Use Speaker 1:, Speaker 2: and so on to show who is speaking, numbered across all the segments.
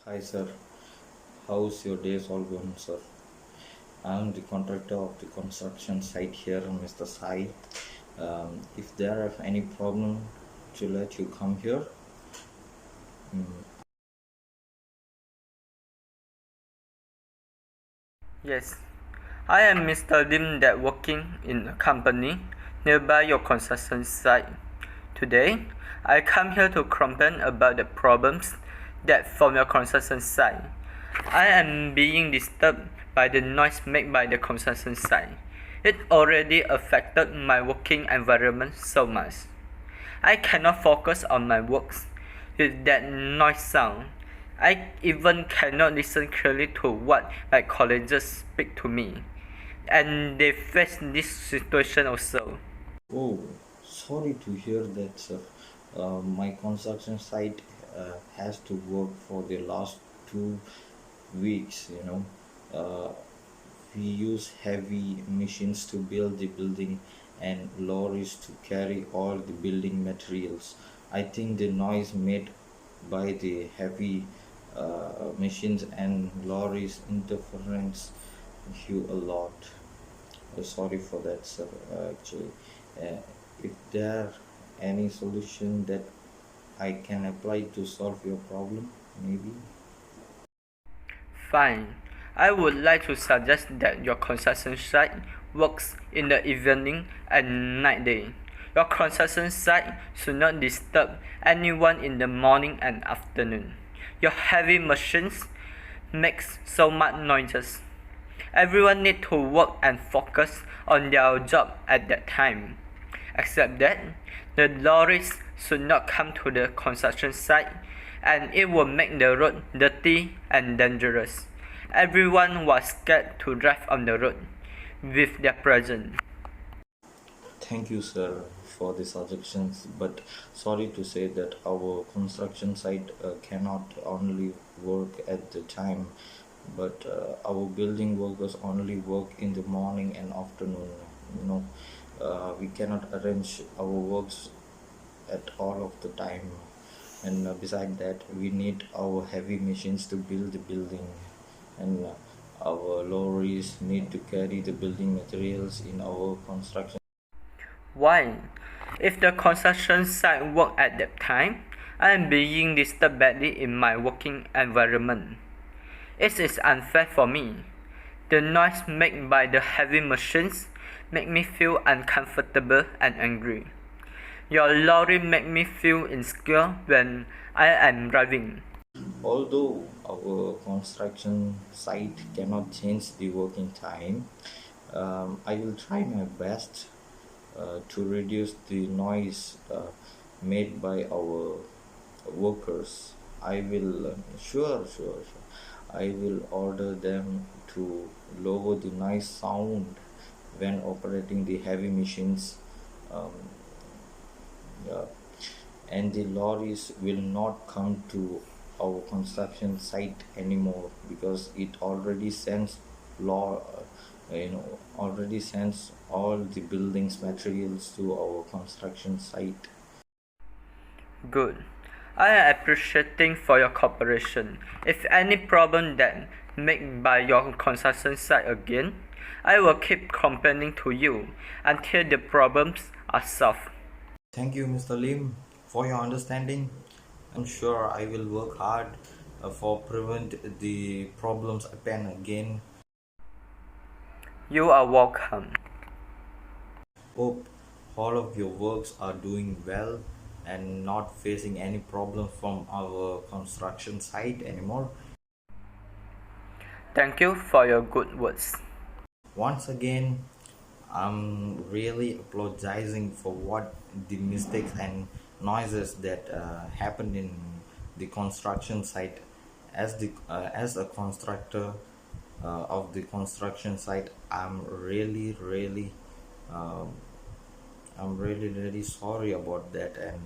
Speaker 1: Hi sir, how's your days all going, sir? I'm the contractor of the construction site here, Mr. Sai. If there are any problem to let you come here.
Speaker 2: Yes, I am Mr. Lim that working in a company nearby your construction site. Today, I come here to complain about the problems that from your construction site. I am being disturbed by the noise made by the construction site. It already affected my working environment so much. I cannot focus on my works with that noise sound. I even cannot listen clearly to what my colleagues speak to me. And they face this situation also.
Speaker 1: Oh, sorry to hear that, sir. My construction site has to work for the last 2 weeks. Uh, we use heavy machines to build the building and lorries to carry all the building materials. I think the noise made by the heavy machines and lorries interference you a lot. Sorry for that, sir. Actually, uh, if there any solution that I can apply to solve your problem, maybe.
Speaker 2: Fine. I would like to suggest that your construction site works in the evening and night day. Your construction site should not disturb anyone in the morning and afternoon. Your heavy machines makes so much noises. Everyone need to work and focus on their job at that time. Except that the lorries should not come to the construction site and it will make the road dirty and dangerous. Everyone was scared to drive on the road with their presence.
Speaker 1: Thank you, sir, for the suggestions. But sorry to say that our construction site cannot only work at the time, but our building workers only work in the morning and afternoon. You know, we cannot arrange our works at all of the time. And beside that, we need our heavy machines to build the building, and our lorries need to carry the building materials in our construction.
Speaker 2: Why? If the construction site work at that time, I am being disturbed badly in my working environment. It is unfair for me. The noise made by the heavy machines make me feel uncomfortable and angry. Your lorry make me feel insecure when I am driving.
Speaker 1: Although our construction site cannot change the working time, I will try my best to reduce the noise made by our workers. I will, sure. I will order them to lower the noise sound when operating the heavy machines. Um, yeah, and the lorries will not come to our construction site anymore because it already sends law already sends all the buildings materials to our construction site.
Speaker 2: Good. I am appreciating for your cooperation. If any problem that made by your construction site again, I will keep complaining to you until the problems are solved.
Speaker 1: Thank you, Mr. Lim, for your understanding. I'm sure I will work hard for prevent the problems happen again.
Speaker 2: You are welcome.
Speaker 1: Hope all of your works are doing well and not facing any problem from our construction site anymore.
Speaker 2: Thank you for your good words.
Speaker 1: Once again, I'm really apologizing for what the mistakes and noises that happened in the construction site. As a constructor of the construction site, um, I'm really sorry about that, and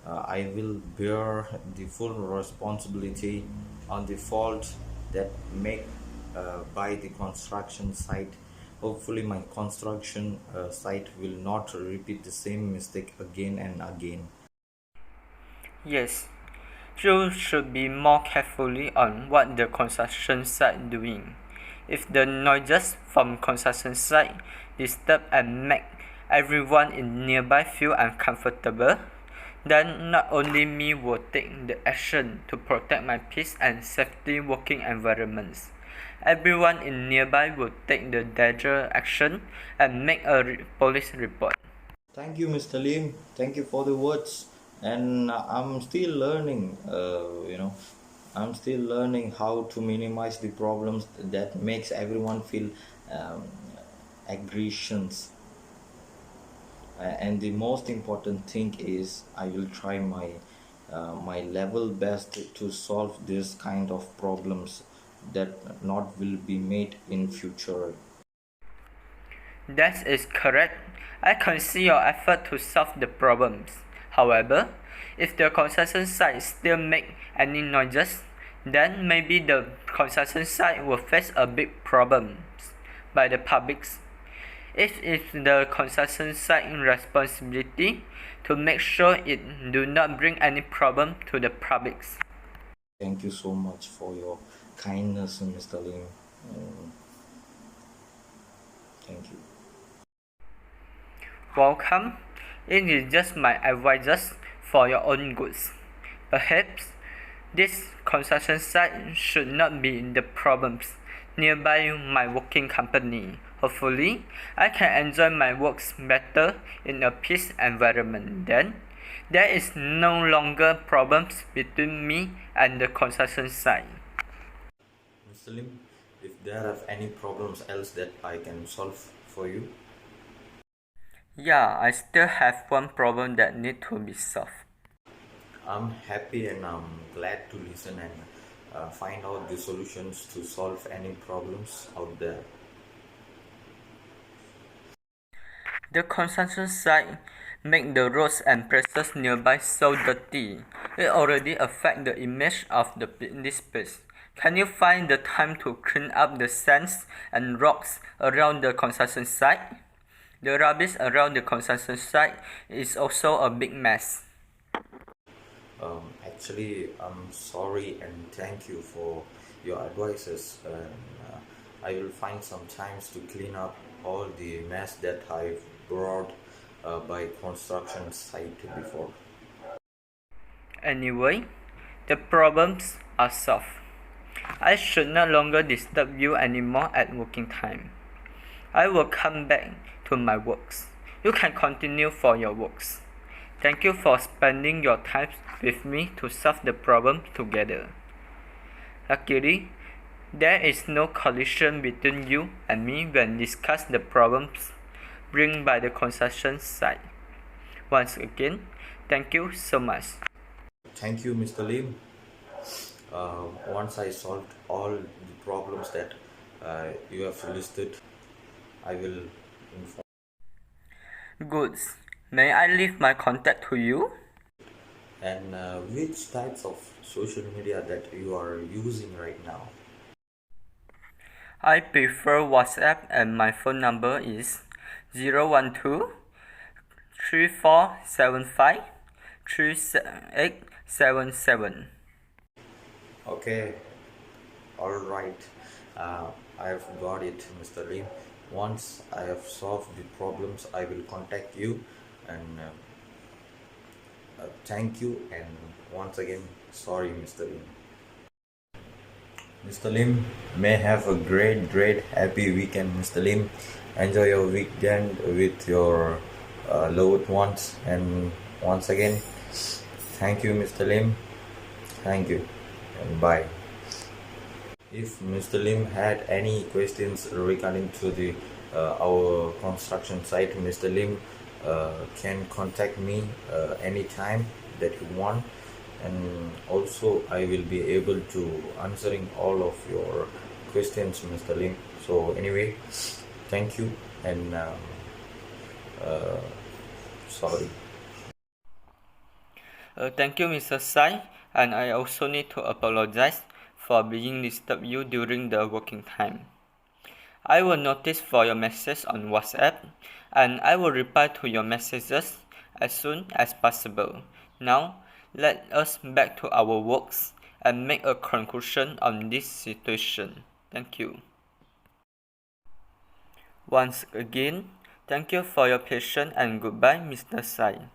Speaker 1: I will bear the full responsibility on the fault that make by the construction site. Hopefully, my construction site will not repeat the same mistake again and again.
Speaker 2: Yes, You should be more carefully on what the construction site doing. If the noises from construction site disturb and make everyone in nearby feel uncomfortable, then not only me will take the action to protect my peace and safety working environments. Everyone in nearby will take the danger action and make a police report.
Speaker 1: Thank you, Mr. Lim. Thank you for the words. And I'm still learning, I'm still learning how to minimize the problems that makes everyone feel um, aggressions. And the most important thing is I will try my level best to solve this kind of problems that not will be made in future.
Speaker 2: That is correct. I can see your effort to solve the problems. However, if the construction site still make any noises, then maybe the construction site will face a big problems by the publics. It is the construction site responsibility to make sure it do not bring any problem to the publics.
Speaker 1: Thank you so much for your kindness, Mr. Lim. Thank you.
Speaker 2: Welcome. It is just my advices for your own goods. Perhaps this construction site should not be the problems nearby my working company. Hopefully, I can enjoy my works better in a peace environment. Then, there is no longer problems between me and the construction site.
Speaker 1: Mr. Lim, if there are any problems else that I can solve for you.
Speaker 2: Yeah, I still have one problem that need to be solved.
Speaker 1: I'm happy and I'm glad to listen and find out the solutions to solve any problems out there.
Speaker 2: The construction site make the roads and places nearby so dirty. It already affect the image of this place. Can you find the time to clean up the sands and rocks around the construction site? The rubbish around the construction site is also a big mess.
Speaker 1: Actually, I'm sorry and thank you for your advices. And I will find some times to clean up all the mess that I've brought by construction site before.
Speaker 2: Anyway, the problems are solved. I should no longer disturb you anymore at working time. I will come back to my works. You can continue for your works. Thank you for spending your time with me to solve the problem together. Luckily, there is no collision between you and me when discuss the problems bring by the construction site. Once again, thank you so much.
Speaker 1: Thank you, Mr. Lim. Once I solved all the problems that you have listed, I will inform.
Speaker 2: Good. May I leave my contact to you?
Speaker 1: And which types of social media that you are using right now?
Speaker 2: I prefer WhatsApp and my phone number is 012 3475 3877.
Speaker 1: Okay, all right. I have got it, Mr. Lim. Once I have solved the problems, I will contact you and thank you. And once again, sorry, Mr. Lim. Mr. Lim, may have a great, happy weekend, Mr. Lim. Enjoy your weekend with your loved ones. And once again, thank you, Mr. Lim. Thank you, and bye. If Mr. Lim had any questions regarding to the our construction site, Mr. Lim can contact me anytime that you want, and also I will be able to answering all of your questions, Mr. Lim. So anyway, thank you and sorry.
Speaker 2: Thank you, Mr. Sai, and I also need to apologize for being disturbed you during the working time. I will notice for your message on WhatsApp, and I will reply to your messages as soon as possible. Now, Let us back to our works and make a conclusion on this situation. Thank you. Once again, thank you for your patience and goodbye, Mr. Sai.